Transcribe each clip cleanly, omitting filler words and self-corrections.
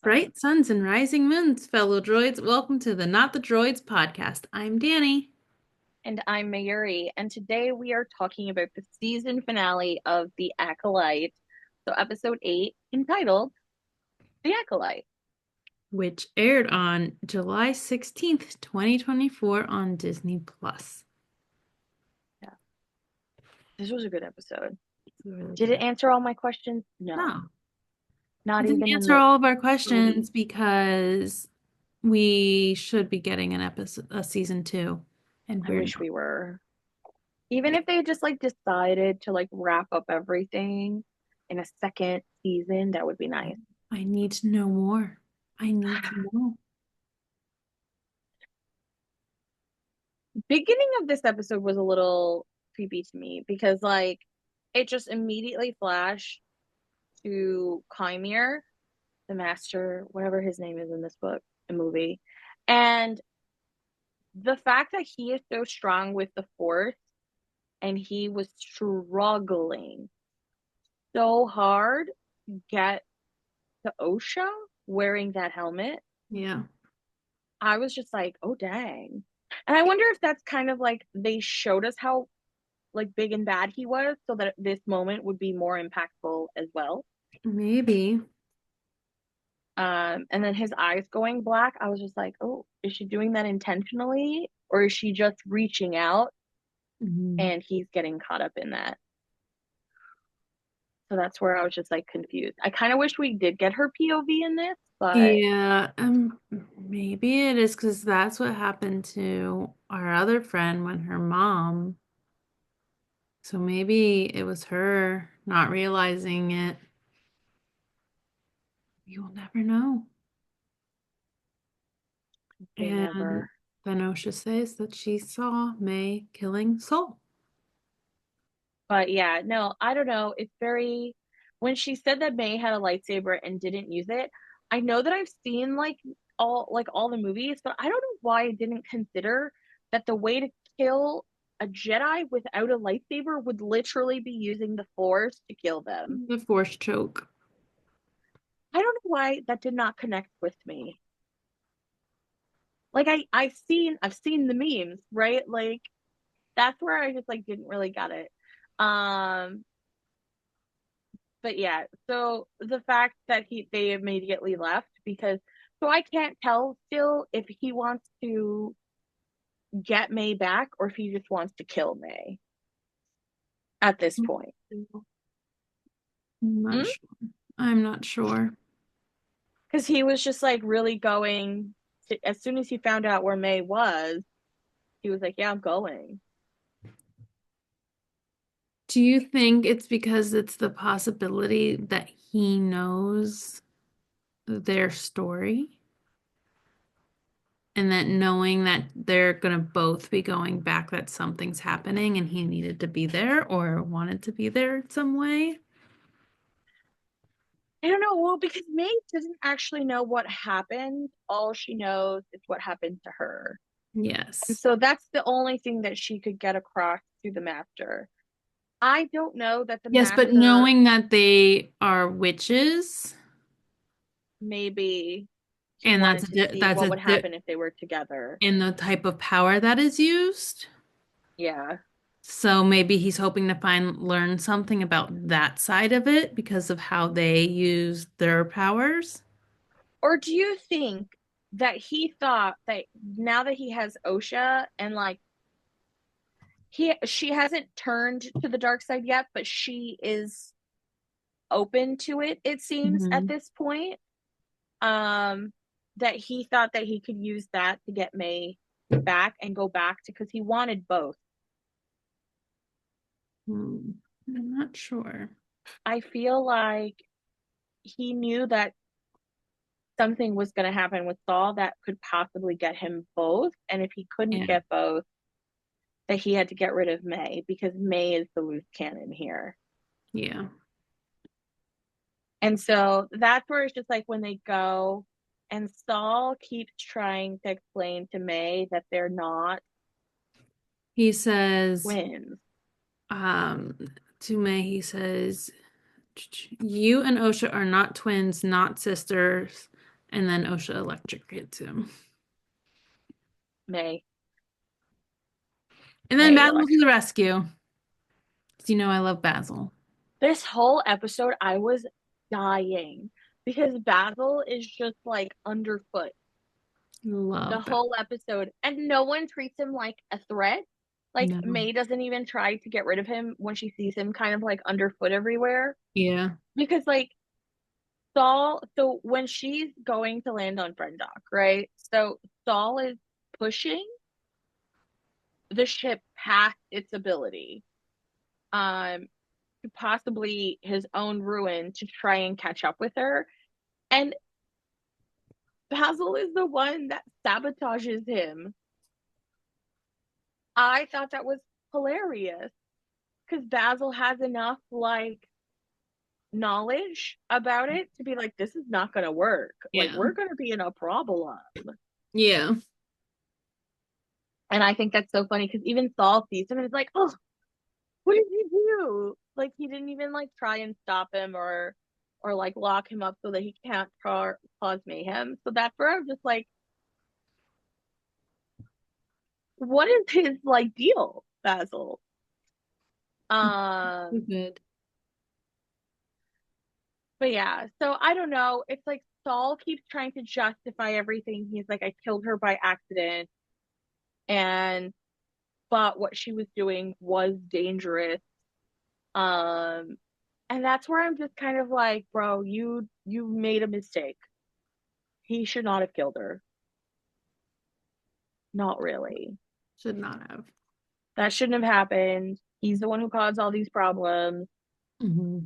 Bright suns and rising moons, fellow droids. Welcome to the Not the Droids podcast. I'm Danny. And I'm Mayuri, and today we are talking about the season finale of The Acolyte. So, episode 8, entitled The Acolyte. Which aired on July 16th, 2024 on Disney Plus. Yeah, this was a good episode. It's really Did it good. answer all my questions? No, No, not it didn't even in answer the all of our movie. questions because we should be getting an episode, a season two, and I we're wish not. we were. Even if they just decided to wrap up everything in a second season, that would be nice. I need to know more. I need to know. Beginning of this episode was a little creepy to me because it just immediately flashed to Chimere, the master, whatever his name is in this book and movie. And the fact that he is so strong with the force and he was struggling so hard to get to Osha wearing that helmet, Yeah. I was just like, oh dang. And I wonder if that's kind of like they showed us how big and bad he was so that this moment would be more impactful as well. Maybe. And then his eyes going black, I was just like, oh, is she doing that intentionally? Or is she just reaching out Mhm. and he's getting caught up in that? So that's where I was just confused. I kind of wish we did get her POV in this, but Yeah, maybe it is because that's what happened to our other friend when her mom. So maybe it was her not realizing it. We will never know. they And never. then Osha says that she saw May killing Soul. But yeah, no, I don't know. It's very, when she said that May had a lightsaber and didn't use it, I know that I've seen all the movies, but I don't know why I didn't consider that the way to kill a Jedi without a lightsaber would literally be using the Force to kill them. The Force choke. I don't know why that did not connect with me. I've seen the memes, right? That's where I just didn't really get it. Um but yeah, so the fact that they immediately left because so I can't tell still if he wants to get May back or if he just wants to kill May at this point. I'm not Mm? sure. I'm not sure. Because he was just really going to, as soon as he found out where May was, he was like, yeah, I'm going. Do you think it's because it's the possibility that he knows their story? And that knowing that they're going to both be going back, that something's happening and he needed to be there or wanted to be there in some way. I don't know. Well, because May doesn't actually know what happened. All she knows is what happened to her. And Yes. so that's the only thing that she could get across to the master. I don't know that the Yes, but master knowing that they are witches maybe he and wanted to see that's what a would happen if they were together. in the type of power that is used. Yeah. So maybe he's hoping to learn something about that side of it because of how they use their powers. Or do you think that he thought that now that he has Osha and she hasn't turned to the dark side yet, but she is open to it, it seems, at Mhm. this point. Um, that he thought that he could use that to get May back and go back to because he wanted both. Hmm. I'm not sure. I feel like he knew that something was going to happen with Saul that could possibly get him both. And if he couldn't Yeah. get both, that he had to get rid of May because May is the loose cannon here. Yeah. And so that's where it's just when they go and Saul keeps trying to explain to May that they're not He says, twins. um, to May, he says, you and Osha are not twins, not sisters. And then OSHA electrocutes him. May And then May Basil to Electra. the rescue. 'Cause you know I love Basil. This whole episode, I was dying because Basil is just like underfoot the Love Basil. whole episode, and no one treats him like a threat. Like No. May doesn't even try to get rid of him when she sees him kind of like underfoot everywhere Yeah. because like Saul. So when she's going to land on Brendock, right? So Saul is pushing the ship past its ability, um, to possibly his own ruin to try and catch up with her. And Basil is the one that sabotages him. I thought that was hilarious because Basil has enough like knowledge about it to be like, this is not going to work. Like, Yeah. we're going to be in a problem. Yeah. And I think that's so funny because even Saul sees him and is like, oh, what did you do? Like, he didn't even like try and stop him or like lock him up so that he can't cause mayhem. So that's where I'm just like, what is his like deal, Basil? So Um, good. but yeah, so I don't know. It's like Saul keeps trying to justify everything. He's like, I killed her by accident, and but what she was doing was dangerous. Um, and that's where I'm just kind of like, bro, you made a mistake. He should not have killed her. Not really. Should not have. That shouldn't have happened. He's the one who caused all these problems. Hmm.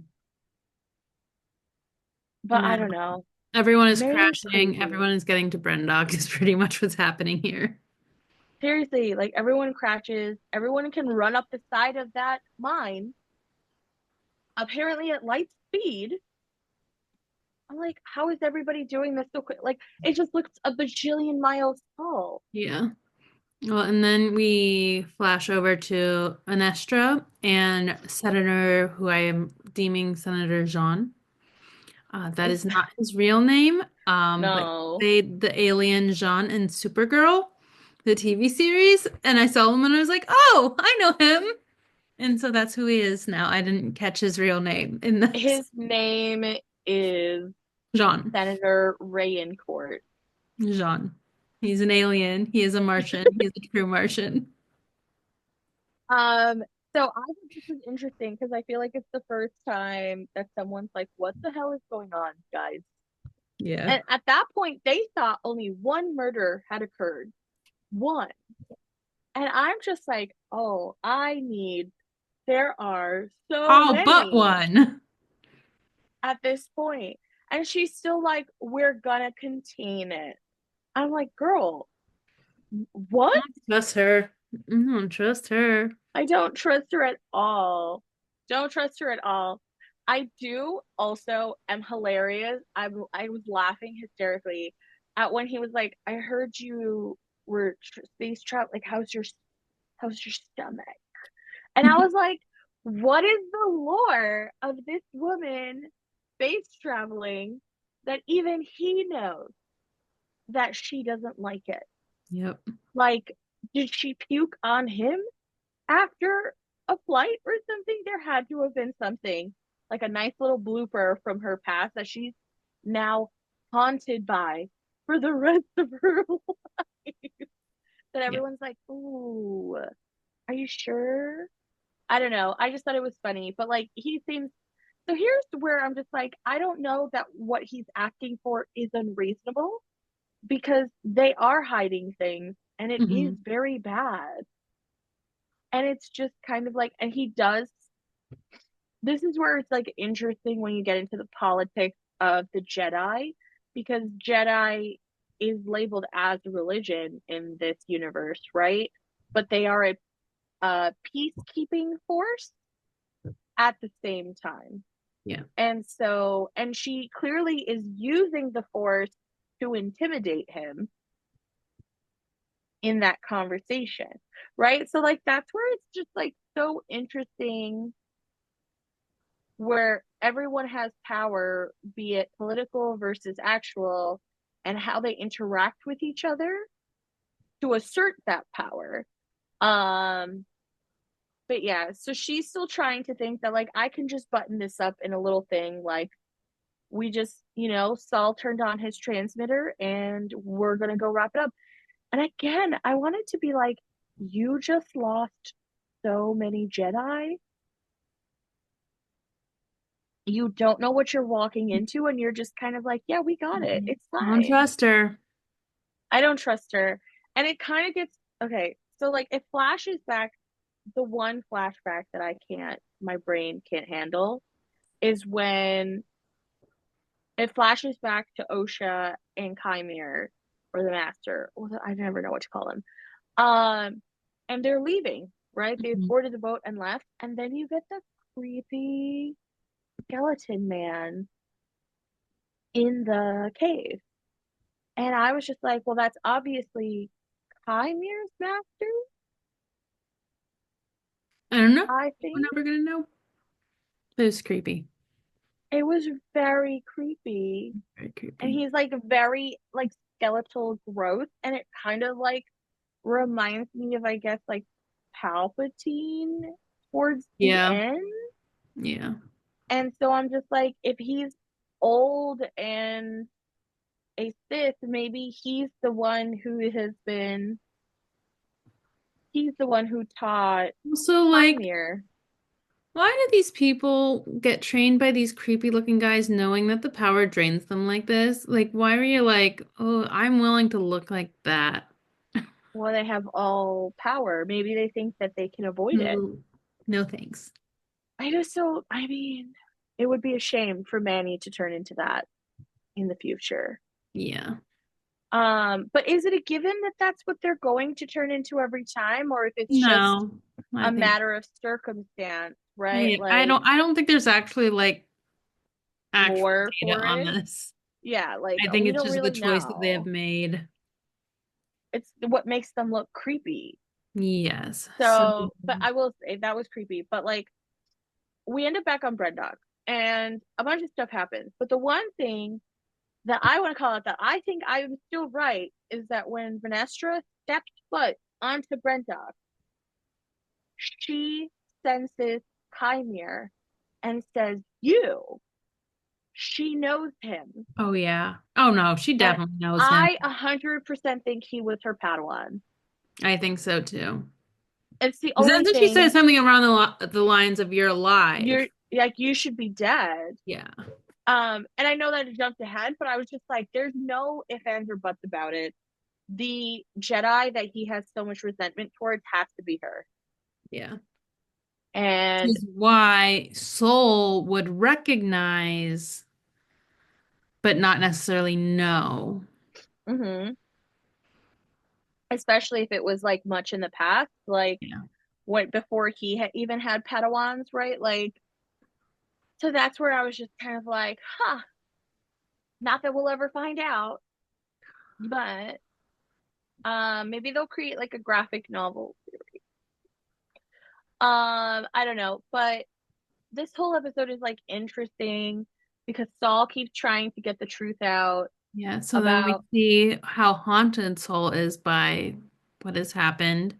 But I No. don't know. Everyone is May is crashing. crazy. Everyone is getting to Brendog is pretty much what's happening here. Seriously, like everyone crashes. Everyone can run up the side of that mine, apparently at light speed. I'm like, how is everybody doing this so quick? Like, it just looks a bajillion miles tall. Yeah. Well, and then we flash over to Anestra and Senator, who I am deeming Senator Jean. That Is is not his real name, but he no, played the alien Jean in Supergirl, the TV series. And I saw him and I was like, oh, I know him. And so that's who he is now. I didn't catch his real name in this. his name is Jean. Senator Rayencourt. Jean. He's an alien. He is a Martian. He's a true Martian. So I think this is interesting because I feel like it's the first time that someone's like, "What the hell is going on, guys?" Yeah. And at that point, they thought only one murder had occurred. One. And I'm just like, oh, I need, there are so All but many one. at this point. And she's still like, we're gonna contain it. I'm like, girl, what? Trust her. Don't trust her. I don't trust her at all. Don't trust her at all. I do also am hilarious. I was laughing hysterically at when he was like, I heard you were space travel. Like, how's your stomach? And I was like, what is the lore of this woman space traveling that even he knows that she doesn't like it? Yep. Like, did she puke on him after a flight or something? There had to have been something like a nice little blooper from her past that she's now haunted by for the rest of her life. That Yep. everyone's like, ooh, are you sure? I don't know. I just thought it was funny, but like he seems. So here's where I'm just like, I don't know that what he's asking for is unreasonable because they are hiding things and it is Hmm. very bad. And it's just kind of like, and he does. This is where it's like interesting when you get into the politics of the Jedi because Jedi is labeled as a religion in this universe, right? But they are a peacekeeping force at the same time. Yeah. And so, and she clearly is using the force to intimidate him in that conversation, right? So, like, that's where it's just like so interesting where everyone has power, be it political versus actual. and how they interact with each other to assert that power. Um, but yeah, so she's still trying to think that like I can just button this up in a little thing, like we just, Saul turned on his transmitter and we're gonna go wrap it up. And again, I wanted to be like, you just lost so many Jedi. You don't know what you're walking into, and you're just kind of like, yeah, we got it. It's I don't fine. trust her. I don't trust her. And it kind of gets okay. So, like, it flashes back. The one flashback that my brain can't handle is when it flashes back to Osha and Chimere or the Master. I never know what to call him. Um, and they're leaving, right? They've Mhm. boarded the boat and left. And then you get the creepy skeleton man in the cave. And I was just like, well, that's obviously Chimere's master, I don't know. I We're think. never gonna know. It was creepy. It was very creepy. Very And creepy. he's like very like skeletal growth. And it kind of like reminds me of, I guess, like Palpatine towards the Yeah. end. Yeah. And so I'm just like, if he's old and a Sith, maybe he's the one who taught So, like, Chimere. why do these people get trained by these creepy looking guys knowing that the power drains them like this? Like, why are you like, oh, I'm willing to look like that? Well, they have all power. Maybe they think that they can avoid it. No, no thanks. I mean, it would be a shame for Manny to turn into that in the future. Yeah. But is it a given that that's what they're going to turn into every time, or if it's just No, I a think matter of circumstance, right? I Like don't think there's actually like actual lore data for on it? this. Yeah, like I think we it's don't just the really choice that they have know. made. It's what makes them look creepy. Yes. So, So, but I will say that was creepy. But like, we end up back on Bread and a bunch of stuff happens. But the one thing that I want to call out that I think I'm still right is that when Vanestra stepped foot onto Brendock, she senses Chimere and says, "You." She knows him, oh yeah. Oh no, she and definitely knows him. I 100% think he was her Padawan. I think so too. It's the Because only then she says thing something around the lines of "You're alive." you're like you should be dead. Yeah. And I know that it jumped ahead, but I was just like, there's no ifs, ands, or buts about it. The Jedi that he has so much resentment towards has to be her. Yeah. And Which is why Soul would recognize, but not necessarily know. mhm, especially if it was like much in the past, like Yeah. what before he even had Padawans, right? Like, so that's where I was just kind of like, huh, not that we'll ever find out, but maybe they'll create like a graphic novel. I don't know, but this whole episode is like interesting because Saul keeps trying to get the truth out Yeah. So then we about see how haunted Soul is by what has happened.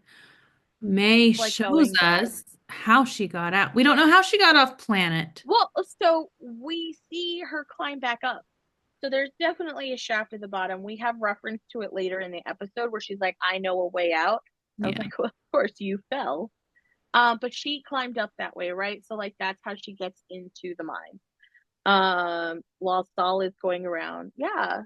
May like shows going back. us how she got out. We don't know how she got off planet. Well, so we see her climb back up. So there's definitely a shaft at the bottom. We have reference to it later in the episode where she's like, I know a way out. I was Yeah. like, well, of course you fell. But she climbed up that way, right? So like that's how she gets into the mine. While Saul is going around. Yeah,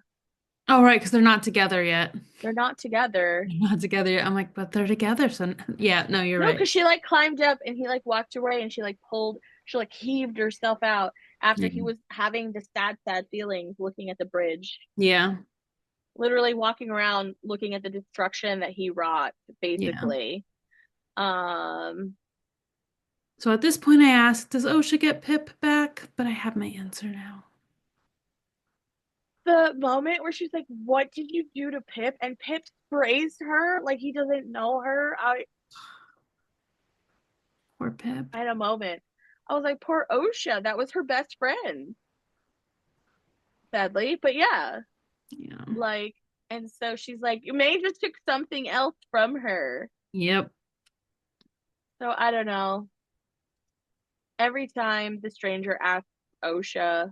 Oh, right, because they're not together yet. they're not together. They're not together yet. I'm like, but they're together. So yeah, no, you're No, right. because she like climbed up and he like walked away and she like heaved herself out after Yeah. he was having the sad feelings looking at the bridge. Yeah. Literally walking around looking at the destruction that he wrought, Yeah. basically. Um, So at this point, I ask, does Osha get Pip back? But I have my answer now. the moment where she's like, "What did you do to Pip?" and Pip sprays her like he doesn't know her. Poor Pip. I had a moment. I was like, "Poor Osha, that was her best friend." Sadly, but yeah. Yeah. Like, and so she's like, May just took something else from her. Yep. So I don't know. Every time the stranger asks Osha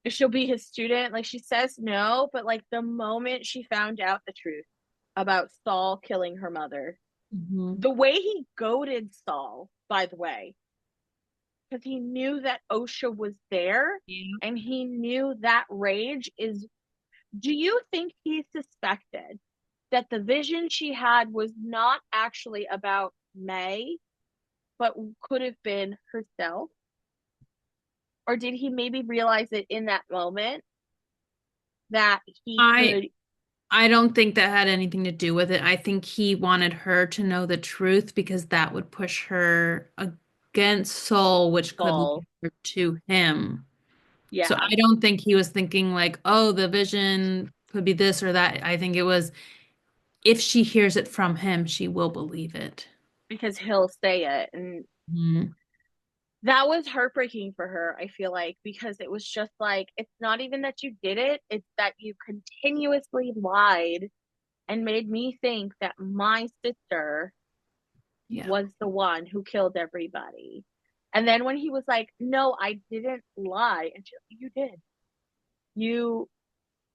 if she'll be his student, like she says no, but like the moment she found out the truth about Saul killing her mother, Hmm. the way he goaded Saul, by the way, because he knew that Osha was there Yep. and he knew that rage is. Do you think he suspected that the vision she had was not actually about May, but could have been herself? Or did he maybe realize it in that moment that he I could I don't think that had anything to do with it. I think he wanted her to know the truth because that would push her against Saul, which could lead fall? her to him. So Yeah, I don't think he was thinking like, oh, the vision could be this or that. I think it was if she hears it from him, she will believe it. because he'll say it. And Mhm. that was heartbreaking for her, I feel like, because it was just like, it's not even that you did it, it's that you continuously lied and made me think that my sister Yeah. was the one who killed everybody. And then when he was like, "No, I didn't lie," and she's like, "You did. You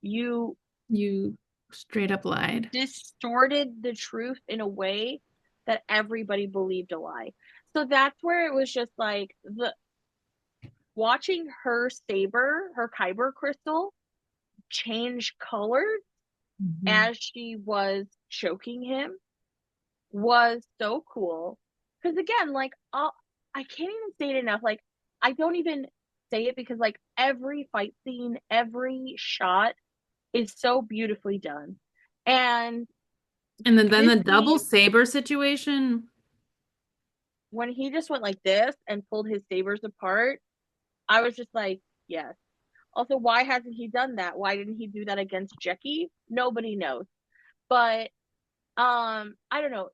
you You straight up lied. distorted the truth in a way that everybody believed a lie." So that's where it was just like the watching her saber, her kyber crystal, change colors Mhm. as she was choking him was so cool. Because again, like I can't even say it enough. Like I don't even say it because like every fight scene, every shot is so beautifully done. And And then this the double scene, saber situation. when he just went like this and pulled his sabers apart, I was just like, yes. Also, why hasn't he done that? Why didn't he do that against Jackie? Nobody knows. But I don't know.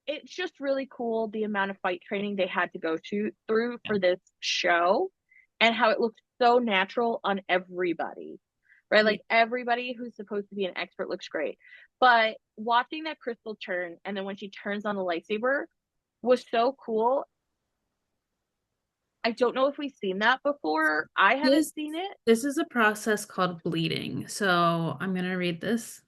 It's just really cool the amount of fight training they had to go to through Yeah. for this show and how it looks so natural on everybody. Right? Yeah. Like everybody who's supposed to be an expert looks great. But watching that crystal turn and then when she turns on the lightsaber was so cool. I don't know if we've seen that before. I haven't This seen it. this is a process called bleeding. So I'm gonna read this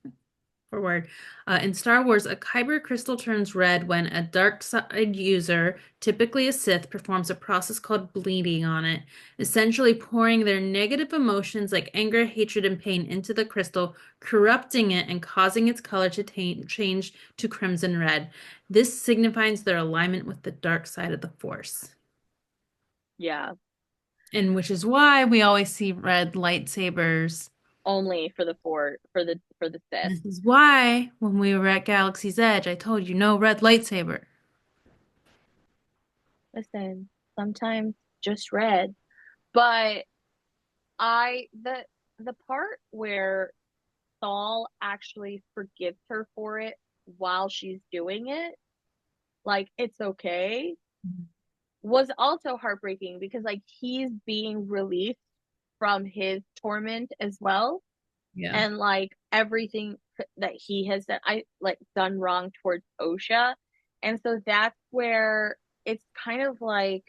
for word. In Star Wars, a kyber crystal turns red when a dark side user, typically a Sith, performs a process called bleeding on it, essentially pouring their negative emotions like anger, hatred, and pain into the crystal, corrupting it and causing its color to change to crimson red. This signifies their alignment with the dark side of the Force. Yeah, And which is why we always see red lightsabers. only for the Sith. This is why when we were at Galaxy's Edge, I told you no red lightsaber. Listen, sometimes just red. But the part where Saul actually forgives her for it while she's doing it, like it's okay, was also heartbreaking because like he's being released from his torment as well. Yeah. And like everything that he has done, I like done wrong towards Osha. And so that's where it's kind of like,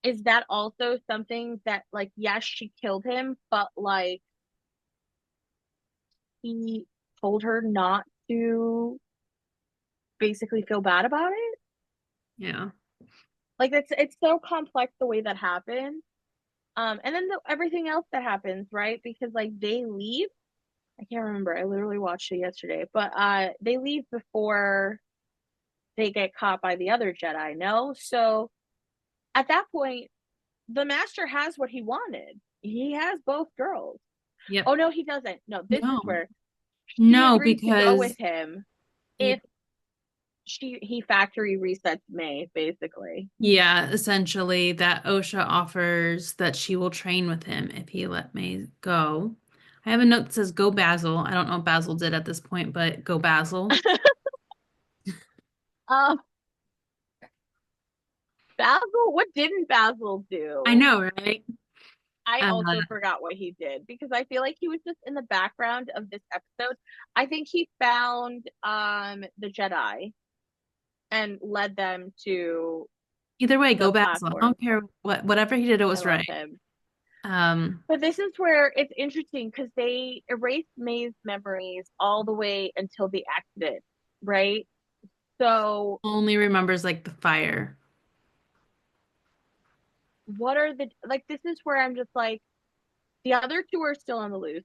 is that also something that like, yes, she killed him, but like he told her not to basically feel bad about it. Yeah. Like it's so complex the way that happened. And then everything else that happens, right? Because like they leave. I can't remember. I literally watched it yesterday, but they leave before they get caught by the other Jedi. No, so at that point, the Master has what he wanted. He has both girls. Yep. Oh no, he doesn't. No, this is No. where she No, agrees to go with because him y- if he factory resets May, basically. yeah, essentially that OSHA offers that she will train with him if he let me go. I have a note that says go Basil. I don't know what Basil did at this point, but go Basil. um, Basil, what didn't Basil I do? know, right? I Uh, also forgot what he did because I feel like he was just in the background of this episode. I think he found the Jedi and led them to Either way, the go back. So I platform. don't care whatever he did, it I was love right. him. Um, But this is where it's interesting because they erased May's memories all the way until the accident, right? So, only remembers like the fire. what are the like? This is where I'm just like, the other two are still on the loose.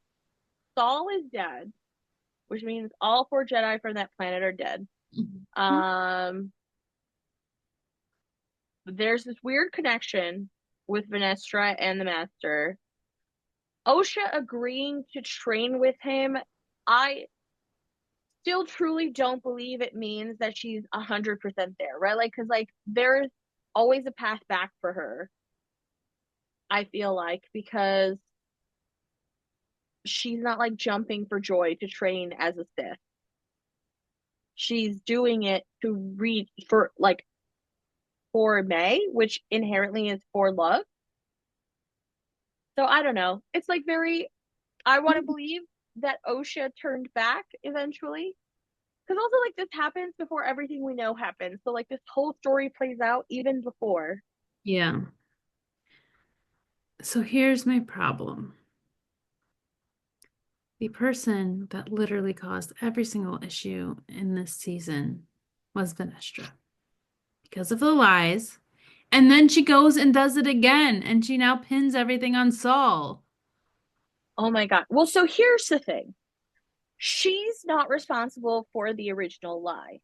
Saul is dead, which means all four Jedi from that planet are dead. Mhm. Um, there's this weird connection with Venestra and the Master. Osha agreeing to train with him. I still truly don't believe it means that she's 100% there, right? Like, because like there's always a path back for her. I feel like because she's not like jumping for joy to train as a Sith. She's doing it to reach for like for May, which inherently is for love. So I don't know. It's like very. I want to believe that Osha turned back eventually. Because also, like, this happens before everything we know happens. So, like, this whole story plays out even before. Yeah. So here's my problem. The person that literally caused every single issue in this season was Venestra because of the lies. And then she goes and does it again, and she now pins everything on Saul. Oh my God. Well, so here's the thing, she's not responsible for the original lie.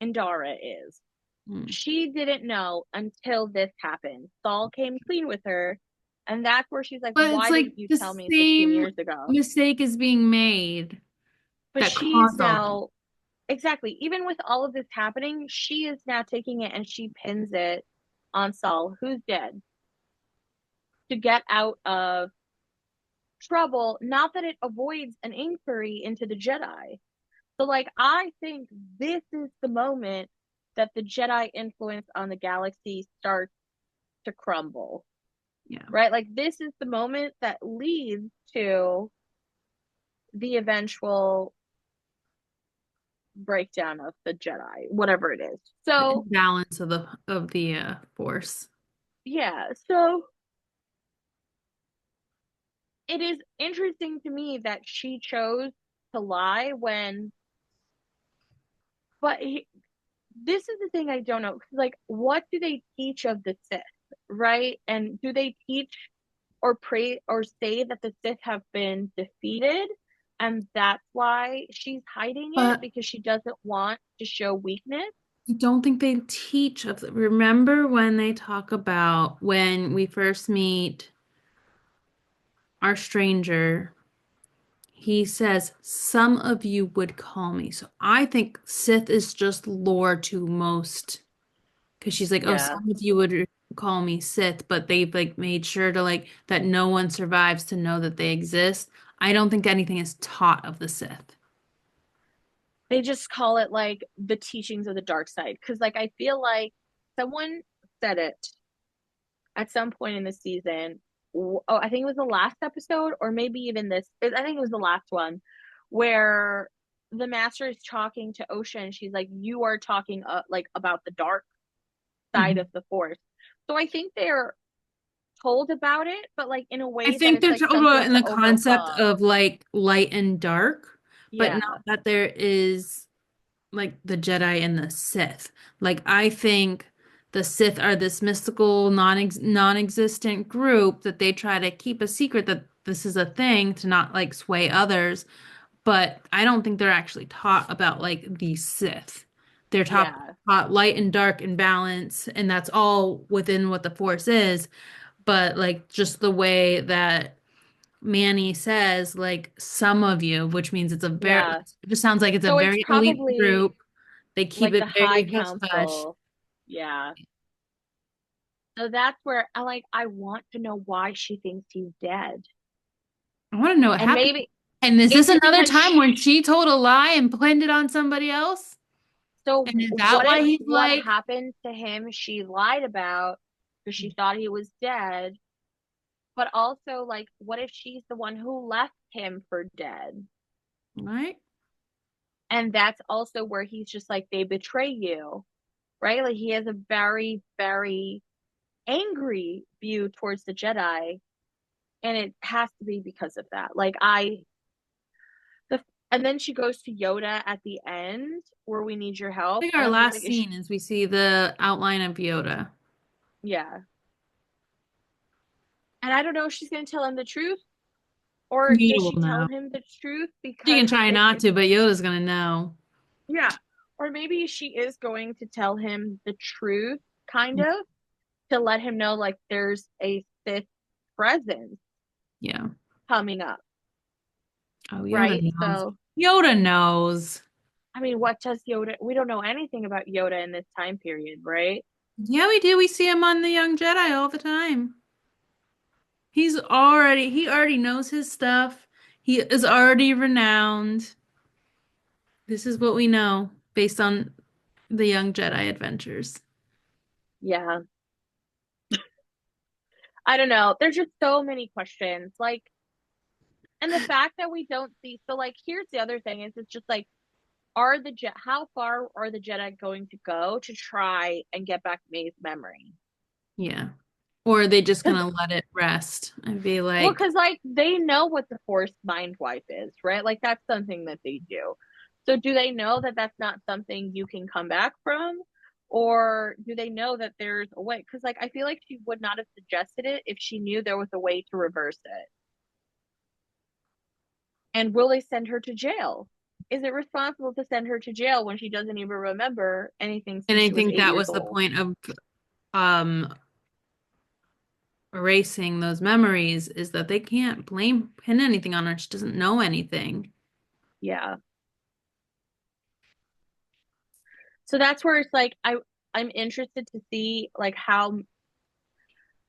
Indara is. Hmm. She didn't know until this happened. Saul came clean with her. And that's where she's like, But it's why like didn't you the tell me 16 same years ago? mistake is being made But that she's caused all this. now, exactly, even with all of this happening, she is now taking it and she pins it on Saul, who's dead, to get out of trouble. Not that it avoids an inquiry into the Jedi. So, like, I think this is the moment that the Jedi influence on the galaxy starts to crumble, Yeah. right? Like, this is the moment that leads to the eventual breakdown of the Jedi, whatever it is. The So, imbalance of the force. yeah. So, it is interesting to me that she chose to lie when, but this is the thing I don't know. Like, what do they teach of the Sith, right? And do they teach or pray or say that the Sith have been defeated, and that's why she's hiding it But because she doesn't want to show weakness? I don't think they teach of remember when they talk about when we first meet our stranger, he says, some of you would call me. So I think Sith is just lore to most because she's like, oh, Yeah, some of you would call me Sith, but they've like made sure to like that no one survives to know that they exist. I don't think anything is taught of the Sith. they just call it like the teachings of the dark side because, like, I feel like someone said it at some point in the season. Oh, I think it was the last episode, or maybe even this. I think it was the last one, where the master is talking to Ocean. And she's like, "You are talking like about the dark side of Mhm. the force." So I think they're told about it, but like in a I way that think it's they're like talking something about in to the concept overcome. of like light and dark, but Yeah, not that there is like the Jedi and the Sith. Like I think the Sith are this mystical, non-existent group that they try to keep a secret that this is a thing to not like sway others. But I don't think they're actually taught about like the Sith. They're yeah. taught light and dark and balance, and that's all within what the Force is. But like just the way that Manny says, like some of you, which means it's a very, Yeah. it just sounds like it's a So it's very elite probably group. They keep like the it High very hush hush. Council. Yeah. So that's where I want to know why she thinks he's dead. I want to know what And happened. maybe And is is this it another because time when she told a lie and pinned it on somebody else? so And is that what why if he's what like, happened to him she lied about because she thought he was dead? but also like what if she's the one who left him for dead? Right? And that's also where he's just like they betray you, right? Like he has a very, very angry view towards the Jedi, and it has to be because of that. Like I the and then she goes to Yoda at the end where we need your I help, think and our I'm just last like, is she, scene is we see the outline of Yoda. yeah. And I don't know if she's gonna tell him the truth, or Yoda does will she tell know. him the truth She can because try not to, but Yoda's gonna know. yeah, or maybe she is going to tell him the truth, kind of, to let him know like there's a Sith presence Yeah. coming up, Oh, Yoda right? knows. So, Yoda knows. I mean, what does Yoda? We don't know anything about Yoda in this time period, right? Yeah, we do. We see him on the Young Jedi all the time. He already knows his stuff. He is already renowned. This is what we know based on the Young Jedi adventures. Yeah, I don't know. There's just so many questions, like, and the fact that we don't see. So, like, here's the other thing: is it's just like, are the jet? How far are the Jedi going to go to try and get back May's memory? Yeah. Or are they just Because gonna let it rest and be Well, like, because like they know what the forced mind wipe is, right? Like that's something that they do. So do they know that that's not something you can come back from? Or do they know that there's a way? Because like I feel like she would not have suggested it if she knew there was a way to reverse it. And will they send her to jail? Is it responsible to send her to jail when she doesn't even remember anything and since I she was think 8 that years was the old? point of um erasing those memories is that they can't pin anything on her. She doesn't know anything. Yeah. So that's where it's like I'm interested to see like how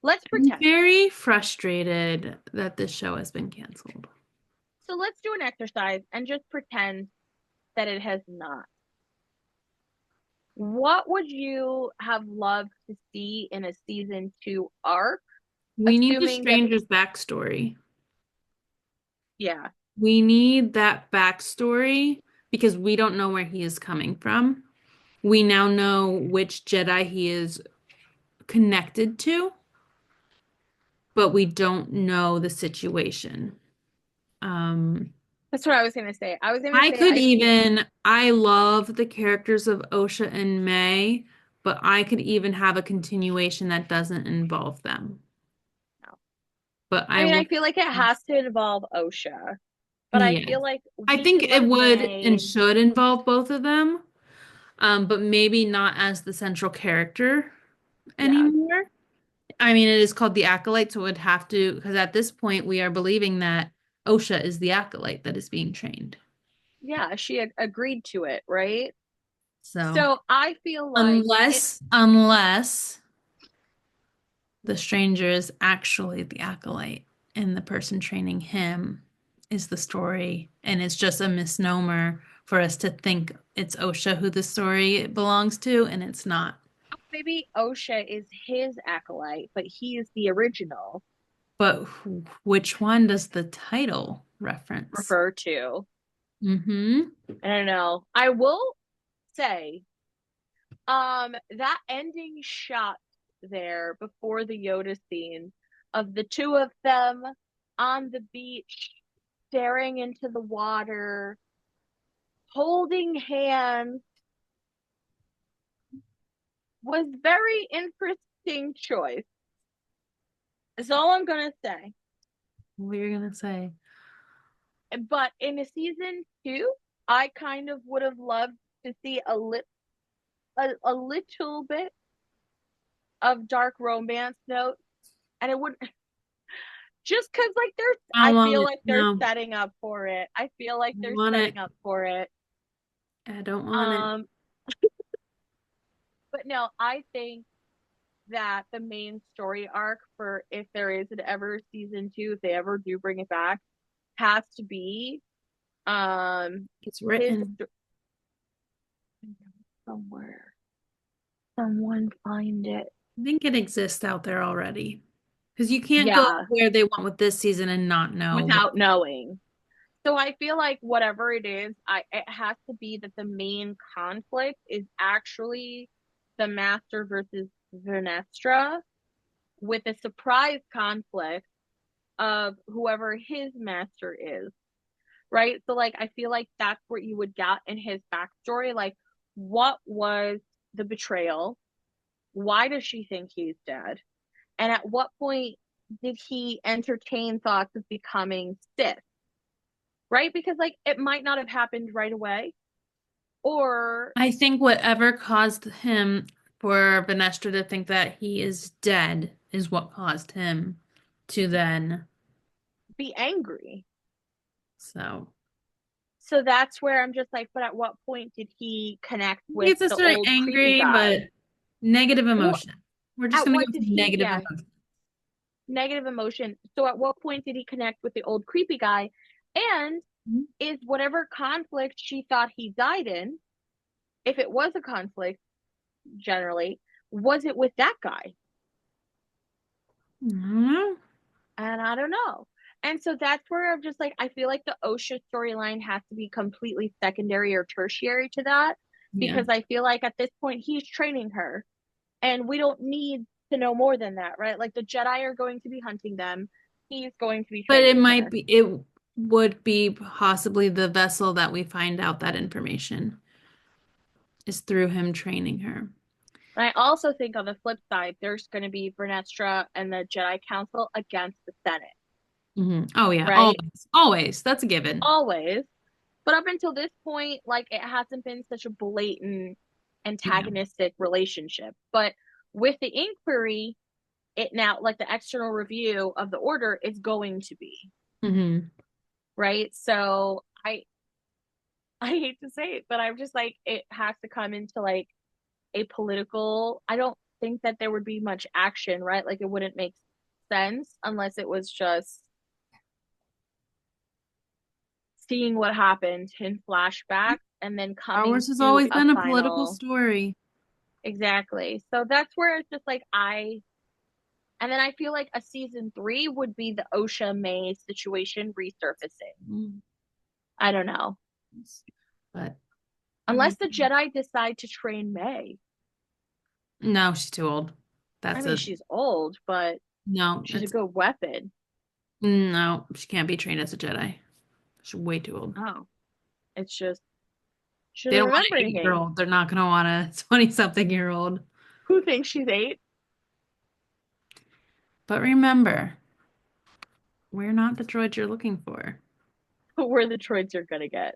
let's I'm pretend. very frustrated that this show has been canceled. So let's do an exercise and just pretend that it has not. What would you have loved to see in a season two arc? We need the Assuming that, stranger's backstory. yeah, We need that backstory because we don't know where he is coming from. We now know which Jedi he is connected to, but we don't know the situation. Um, that's what I was gonna say. I was gonna say I love the characters of Osha and May, but I could even have a continuation that doesn't involve them. no. But I I mean, I would, feel like it has to involve OSHA, but I yeah. feel like I we think could it let would and May, should involve both of them, but maybe not as the central character yeah, anymore. I mean, it is called the Acolyte, so it would have to, because at this point we are believing that Osha is the Acolyte that is being trained. yeah, she agreed to it, right? So So I feel like it. unless the stranger is actually the Acolyte and the person training him is the story, and it's just a misnomer for us to think it's Osha who the story belongs to, and it's not. Maybe OSHA is his acolyte, but he is the original But which one does the title reference? refer to. Mm-hmm. I don't know. I will say, that ending shot there before the Yoda scene of the two of them on the beach, staring into the water, holding hands, was very interesting choice. That's all I'm gonna say. What you're gonna say? But in a season two, I kind of would have loved to see a little bit of dark romance note, and it would just because like there's I I don't want feel it. like they're No, setting up for it. I feel like I don't they're want it. setting up for it. I don't want it. Um, but no, I think that the main story arc for if there is an ever season two, if they ever do bring it back, has to be It's his written. somewhere. Someone find it. I think it exists out there already. Because you can't go Yeah, where they went with this season and not know what. without knowing. So I feel like whatever it is, it has to be that the main conflict is actually the Master versus Vernestra, with a surprise conflict of whoever his master is, right? So like I feel like that's what you would get in his backstory. Like, what was the betrayal? Why does she think he's dead? And at what point did he entertain thoughts of becoming Sith? Right? Because like it might not have happened right away, or I think whatever caused him for Vanestra to think that he is dead is what caused him to then. be angry. So So that's where I'm just like, but at what point did he connect he with gets us the very old creepy angry, guy? but negative Or emotion. We're just at gonna go what with did he, negative yeah, emotion. negative emotion. So at what point did he connect with the old creepy guy? And is whatever conflict she thought he died in, if it was a conflict generally, was it with that guy? Mhm. And I don't know. And so that's where I'm just like, I feel like the OSHA storyline has to be completely secondary or tertiary to that, Yeah. because I feel like at this point he's training her and we don't need to know more than that, right? Like the Jedi are going to be hunting them. He's going to be But it training might her. be, it would be possibly the vessel that we find out that information is through him training her. And I also think on the flip side, there's going to be Vernestra and the Jedi Council against the Senate, Oh yeah, right? always, always. That's a given. Always. But up until this point, like it hasn't been such a blatant Yeah. antagonistic relationship. But with the inquiry, it now, like the external review of the order, is going to be, hmm right? So I hate to say it, but I'm just like it has to come into like a political. I don't think that there would be much action, right? Like it wouldn't make sense unless it was just seeing what happened in flashback and then Star coming Wars has to always a been a political final. story. Exactly. So that's where it's just like and then I feel like a season three would be the OSHA May situation resurfacing. Mm, I don't know. But Unless the Jedi decide to train May. no, she's too old. I That's mean, a she's old, but no. she's a That's good weapon. no. She can't be trained as a Jedi. She's way too old. Oh, it's just she They doesn't don't want remember an anything. 8-year-old. They're not gonna want a 20-something-year-old. Who thinks she's eight? But remember, we're not the droids you're looking for. We're the droids you're gonna get.